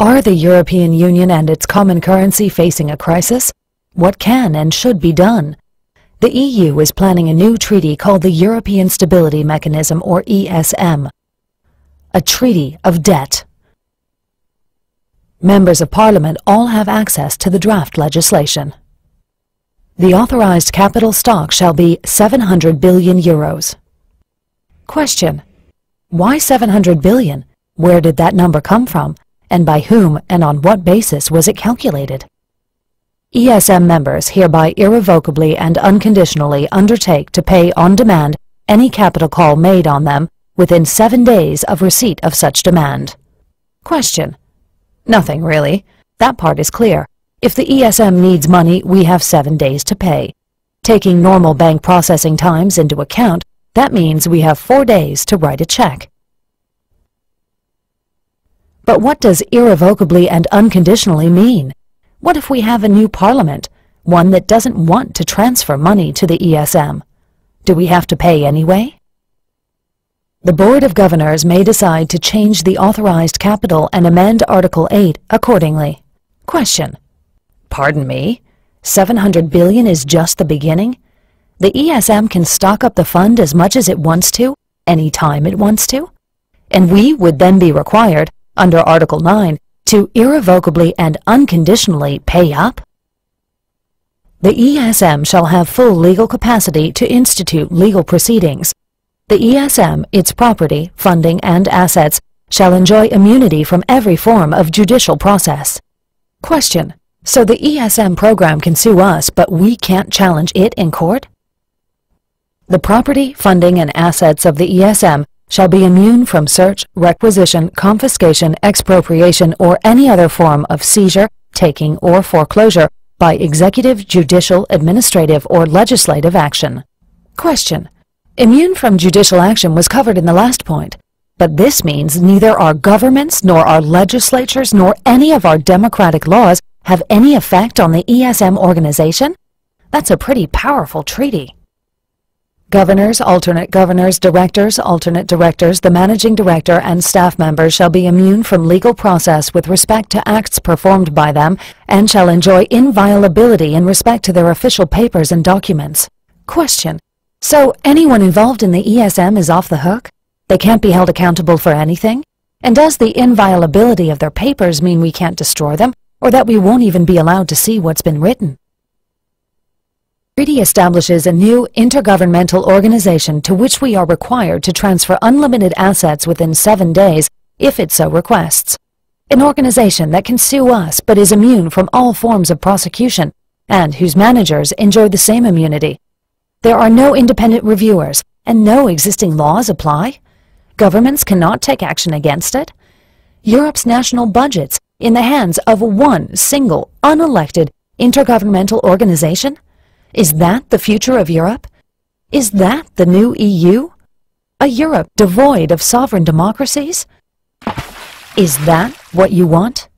Are the European Union and its common currency facing a crisis? What can and should be done? The EU is planning a new treaty called the European Stability Mechanism, or ESM. A treaty of debt. Members of Parliament all have access to the draft legislation. The authorized capital stock shall be 700 billion euros. Question: why 700 billion? Where did that number come from? And by whom and on what basis was it calculated? ESM members hereby irrevocably and unconditionally undertake to pay on demand any capital call made on them within 7 days of receipt of such demand. Question: nothing really. That part is clear. If the ESM needs money, we have 7 days to pay. Taking normal bank processing times into account, that means we have 4 days to write a check. But what does irrevocably and unconditionally mean? What if we have a new parliament, one that doesn't want to transfer money to the ESM? Do we have to pay anyway? The Board of Governors may decide to change the authorized capital and amend Article 8 accordingly. Question: pardon me? 700 billion is just the beginning? The ESM can stock up the fund as much as it wants to, any time it wants to? And we would then be required, under Article 9, to irrevocably and unconditionally pay up? The ESM shall have full legal capacity to institute legal proceedings. The ESM, its property, funding, and assets, shall enjoy immunity from every form of judicial process. Question: so the ESM program can sue us, but we can't challenge it in court? The property, funding, and assets of the ESM shall be immune from search, requisition, confiscation, expropriation, or any other form of seizure, taking, or foreclosure by executive, judicial, administrative, or legislative action. Question: immune from judicial action was covered in the last point, but this means neither our governments, nor our legislatures, nor any of our democratic laws have any effect on the ESM organization? That's a pretty powerful treaty. Governors, alternate governors, directors, alternate directors, the managing director, and staff members shall be immune from legal process with respect to acts performed by them, and shall enjoy inviolability in respect to their official papers and documents. Question: so anyone involved in the ESM is off the hook? They can't be held accountable for anything? And does the inviolability of their papers mean we can't destroy them, or that we won't even be allowed to see what's been written? The treaty establishes a new intergovernmental organization to which we are required to transfer unlimited assets within 7 days if it so requests. An organization that can sue us but is immune from all forms of prosecution, and whose managers enjoy the same immunity. There are no independent reviewers, and no existing laws apply. Governments cannot take action against it. Europe's national budgets in the hands of one single, unelected, intergovernmental organization? Is that the future of Europe? Is that the new EU? A Europe devoid of sovereign democracies? Is that what you want?